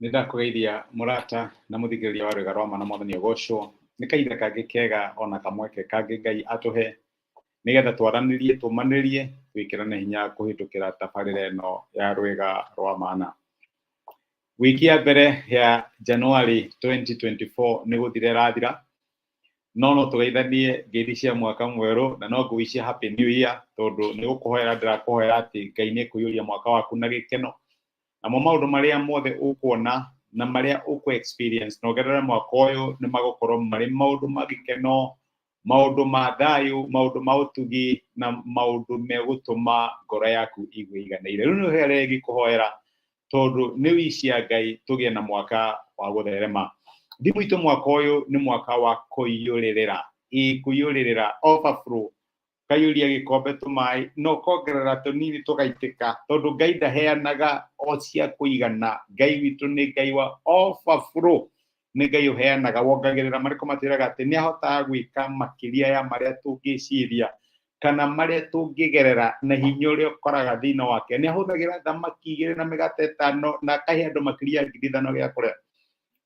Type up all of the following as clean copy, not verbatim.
Nĩndakũgeithia mũrata na mũthikĩrĩria wa rwĩga rwa ma na mwathani ũgocwo. Nĩ kahinda kangĩ kega ona kamweke kangĩ Ngai atũhe nĩgetha twaranĩrie tũmanĩrie twĩkĩrane hinya kũhĩtũkĩra tabarĩra ĩno ya rwĩga rwa mana. Wiki ya mbere ya Januari 2024 nĩ gũthira ĩrathira, no tũgeithanie ngeithi cia mwaka mwerũ na no ngũicia happy new year, tondũ nĩ gũkũhoera ndĩrakũhoera atĩ Ngai nĩ kũiyũria mwaka waku na gĩkeno. Namo maũndũ marĩa mothe ũkuona na marĩa ũkũ experience no gerera mwaka ũyũ nĩ magũkorwo marĩ maũndũ ma gĩkeno, maũndũ ma thayũ, maũndũ ma ũtugi na maũndũ megũtũma ngoro yaku igue iganĩire. Rĩu nĩ ũhera ngĩkũhoera tondũ nĩ wicia Ngai tũgĩe na mwaka wa gũtherema. Thimũ itũ mwaka ũyũ nĩ mwaka wa kũiyũrĩrĩra, kũiyũrĩrĩra overflow, kayũria gĩkombe tũmaĩ no kongerera tũnini tũgaitĩka, tondũ Ngai ndaheanaga o cia kũigana. Ngai witũ nĩ Ngai wa overflow, nĩ Ngai ũheanaga wongagĩrĩra. Marĩko matwĩraga atĩ nĩ ahotaga gwĩka makĩria ya marĩa tũngĩciria kana marĩa tũngĩgerera na hinya ũrĩa ũkoraga thĩinĩ wake. Nĩ ahũthagĩra thamaki 2 na mĩgate 5 na akahe andũ makĩria ya 5,000 gĩa kũrĩa.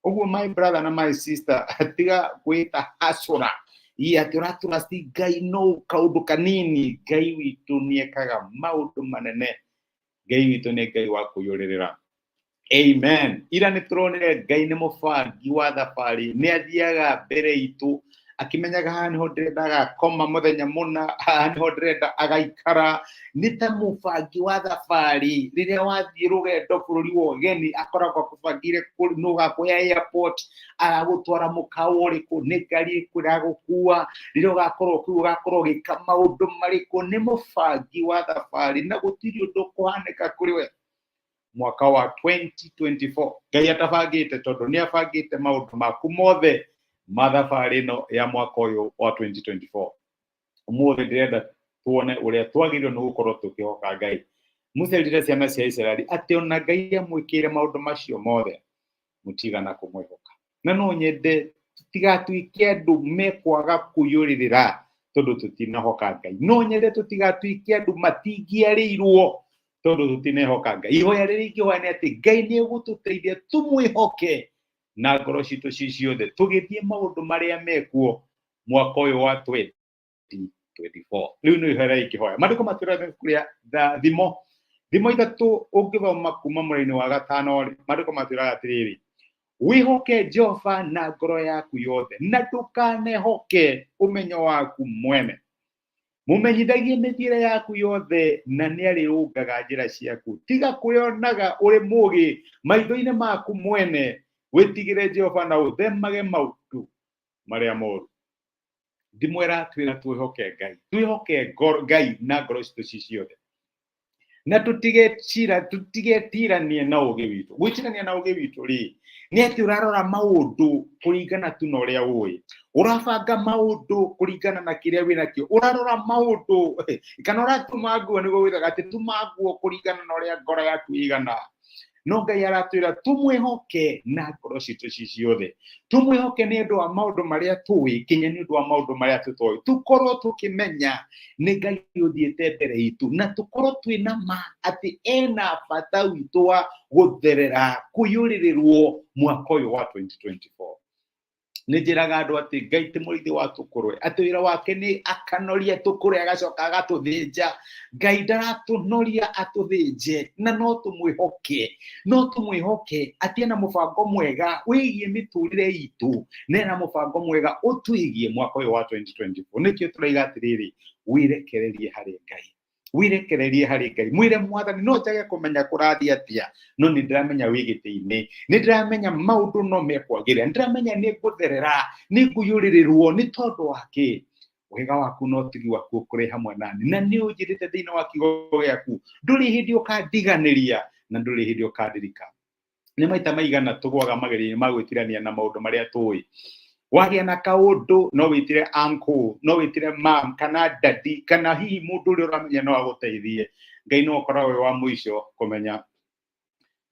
Ũguo my brother na my sister, tiga gwĩta hasũra atĩ ũratũrasti Ngai no kaũndũ kanini. Ngai witũ nĩ ekaga maũndũ manene. Ngai witũ nĩ Ngai wa kũiyũrĩrĩra. Amen. Ira nĩ tũronire Ngai nĩ mũbangi wa thabarĩ, nĩ athiaga mbere itũ akimenyaga haha nĩho ndĩrendaga koma mũthenya mũna, haha nĩho ndĩrenda agaikara. Nĩ ta mũbangi wa thabarĩ. Rĩrĩa wathiĩ rũgendo bũrũri wa ũgeni akoragwo akũbangire nũgakuoya airport, agagũtwara mũkawa ũrĩkũ, nĩ ngari ĩrĩkũ ĩragũkua, rĩrĩa ũgakorwo kũu ũgakorwo ũgĩka maũndũ marĩkũ. Nĩ mũbangi wa thabarĩ na gũtirĩ ũndũ ũkũhanĩka kũrĩ we. Mwaka wa 2024 Ngai atabangĩte, tondũ nĩ abangĩte maũndũ maku mothe ma thabarĩ ĩno ya mwaka ũyũ wa 2024. Ũmũthĩ ndĩrenda tuone ũrĩa twagĩrĩirwo nĩ gũkorwo tũkĩhoka Ngai. Musa erire ciana cia Israeli atĩ ona Ngai amwĩkĩire maũndũ macio mothe mũtigana kũmwĩhoka. Na no nyende tũtigatuĩke andũ mekwaga kũiyũrĩrĩra tondũ tũtinahoka Ngai. No nyende tũtigatuĩke andũ matingĩarĩirwo tondũ tũtinehoka Ngai. Ihoya rĩrĩa ingĩhoya nĩ atĩ Ngai nĩ egũtũteithia tũmwĩhoke na ngoro citũ ciothe, tũgĩthiĩ maũndũ marĩa mekuo mwaka ũyũ wa 2024. Rĩu nĩ ihoya rĩrĩa ingĩhoya. Maandĩko matwĩraga kũrĩa thimo 3 ũngĩthoma kuma mũraini wa 5, maandĩko matwĩraga atĩrĩrĩ: wĩhoke Jehova na ngoro yaku yothe na ndũkanehoke ũmenyo waku mwene. Mũmenyithagie mĩthiĩre yaku yothe na nĩ arĩrũngaga njĩra ciaku. Tiga kwĩonaga ũrĩ mũũgĩ maitho-inĩ maku mwene, wĩtigĩre Jehova na ũthemage maũndũ marĩa moru. Ndimwĩra twĩra twĩhoke Ngai, twĩhoke Ngai na ngoro citũ ciothe, na tũtigetiranie na ũũgĩ witũ. Gwĩtirania na ũũgĩ witũ rĩ, nĩ atĩ ũrarora maũndũ kũringana tu na ũrĩa ũĩ, ũrabanga maũndũ kũringana na kĩrĩa wĩnakĩo, ũrarora maũndũ kana ũratuma nguo nĩguo wĩraga atĩ tuma nguo kũringana na ũrĩa ngoro yaku ĩigana. No Ngai aratwĩra tũmwĩhoke na ngoro citũ ciothe, tũmwĩhoke nĩ ũndũ wa maũndũ marĩa tũĩ, kinya nĩ ũndũ wa maũndũ marĩa tũtoĩ. Tũkorwo tũkĩmenya nĩ Ngai ũthiĩte mbere itũ, na tũkorwo twĩna ma atĩ ena bata witũ wa gũtherera, kũiyũrĩrĩrwo mwaka ũyũ wa 2024. Nĩ njĩraga andũ atĩ Ngai ti mũrĩithi wa tũkũrwe, atĩ wĩra wake nĩ akanoria tũkũrwe agacoka agatũthĩnja. Ngai ndaratũnoria atũthĩnje, na no tũmwĩhoke atĩ ena mũbango mwega wĩgiĩ mĩtũrĩre itũ, na ena mũbango mwega ũtwĩgiĩ mwaka ũyũ wa 2024. Nĩkĩo tũraiga atĩrĩrĩ, wĩrekererie harĩ Ngai, wĩrekererie harĩ Ngai. Mwĩre Mwathani, no njage kũmenya kũrathiĩ atĩa, no nĩ ndĩramenya wĩ gĩtĩ-inĩ, nĩ ndĩramenya maũndũ no mekwagĩrĩra, nĩ ndĩramenya nĩ ngũtherera, nĩ ngũiyũrĩrĩrwo nĩ tondũ wake. Wega waku no ũtugi waku ũkũrĩ hamwe nani, na nĩ ũnjĩrĩte thĩinĩ wa kiugo gĩaku. Ndũrĩ hĩndĩ ũkandiganĩria na ndũrĩ hĩndĩ ũkandirika. Nĩ maita maigana tũgwaga magerio-inĩ ma gwĩtirania na maũndũ marĩa tũĩ. Wagĩa na kaũndũ no wĩtire uncle, no wĩtire mam kana daddy, kana hihi mũndũ ũrĩa ũramenya no agũteithie. Ngai no ũkoragwo wĩ wa mũico kũmenya.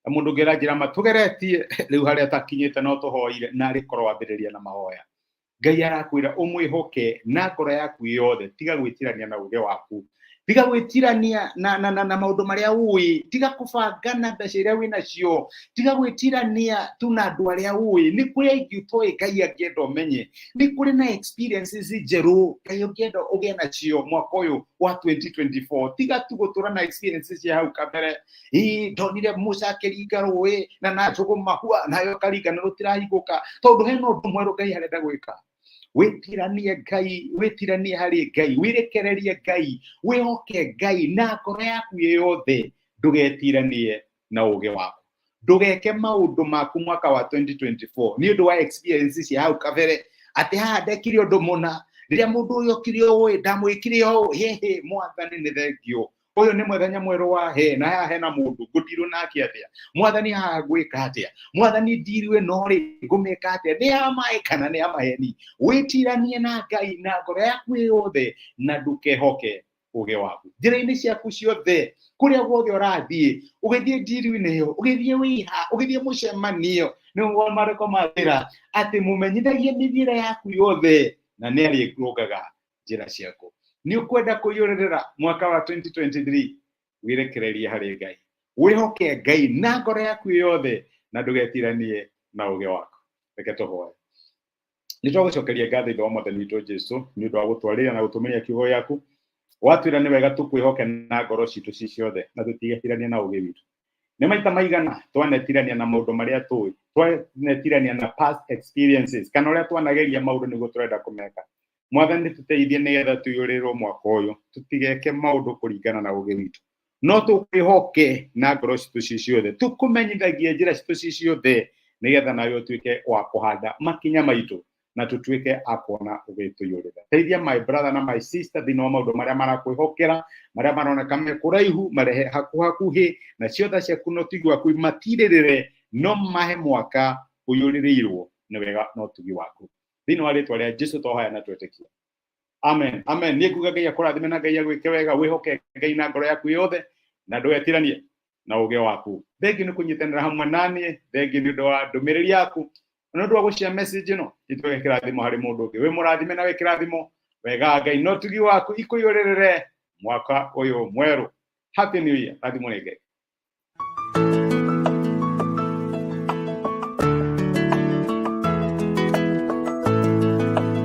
Mũndũ ũngĩ aranjĩra matũgeretie, rĩu harĩa atakinyĩte no tũhoire, na arĩkorwo wambĩrĩria na mahoya. Ngai arakwĩra ũmwĩhoke na ngoro yaku yothe, tiga gwĩtirania na ũũgĩ waku, tiga gwitirania na maundu maria ui, tiga kubangana mbeca iria wina cio, tiga gwitirania tu na andu aria ui. Ni kuri aingi toi Ngai angienda umenye, ni kuri na experiences njeru Ngai angienda ugie nacio mwaka uyu wa 2024. Tiga tu gutura na experiences cia hau kabere, ndonire Musa akiringa rũĩ na najugu mahua nayo karinga na rutirahinguka, tondu hena undu mweru Ngai arenda gwika. Witiranie Ngai, witiranie hari Ngai, wirekererie Ngai, wihoke Ngai na ngoro yaku yothe, ndugetiranie na uge waku, ndugeke maundu maku mwaka wa 2024 ni undu wa experiences cia hau kabere, ati haha ndekire undu muna, riria mundu uyu okire ui ndamwikire uu, hehe Mwathani ni thengio, uyu ni muthenya mweru wa he na haha hena mundu ngudirwo nake atia, Mwathani haha gwika atia, Mwathani ndirwe no ri ngumika atia, ni amae kana ni amaheni. Witiranie na Ngai na ngoro yaku yothe na ndukehoke uge waku njira-ini ciaku ciothe, kuria guothe urathie, ugithie ndiru-ini iyo, ugithie wiha, ugithie mucemanio, niguo mariko mathira ati mumenyithagie mithira yaku yothe na ni arikurugaga njira ciaku. Ni ukwenda kuyurira mwaka wa 2023, wirekererie hari Ngai, wihoke Ngai na ngoro yaku yothe na ndugetiranie na uge waku. Reke tuhoe. Nitwagucokeria ngatho ithe wa Mwathani witũ Jesu ni undu wa gutwarĩra na gutumiria kiugo yaku. Watwira ni wega tukwihoke na ngoro citu ciothe na tutigetiranie na uge witu. Ni maita maigana twanetirania na maundu maria tui, twanetirania na past experiences kana uria twanageria maundu niguo turenda kumeka. Mwathani tuteithie nigetha tuyurirwo mwaka uyu, tutigeke maundu kuringana na uge witu, no tukwihoke na ngoro citu ciothe, tukumenyithagie njira citu ciothe nigetha nayo utuike wa kuhanda makinya maitu na tutuike akuona ugituyurira. Teithia my brother na my sister thini wa maundu maria marakwihokera, maria maroneka me kuraihu, marehe hakuhi na ciothe ciaku no tugi waku matiririre, no mahe mwaka uyuririrwo ni wega no tugi waku. Thini wa ritwa ria Jesu twahoya na twetikia, amen. Amen. Ni kuga Ngai akurathime na Ngai agwike wega, wihoke Ngai na ngoro yaku yothe na ndugetiranie na uge waku. Thengi ni kunyitanira hamwe nani, thengi ni undu wa ndumiriri yaku, no ndu wa gucia message no itwe kirathimo hari mundu ungi. We murathime na we kirathimo wega Ngai no tugi waku ikuyuririre mwaka uyu mweru. Happy New Year. Rathimo ni Ngai.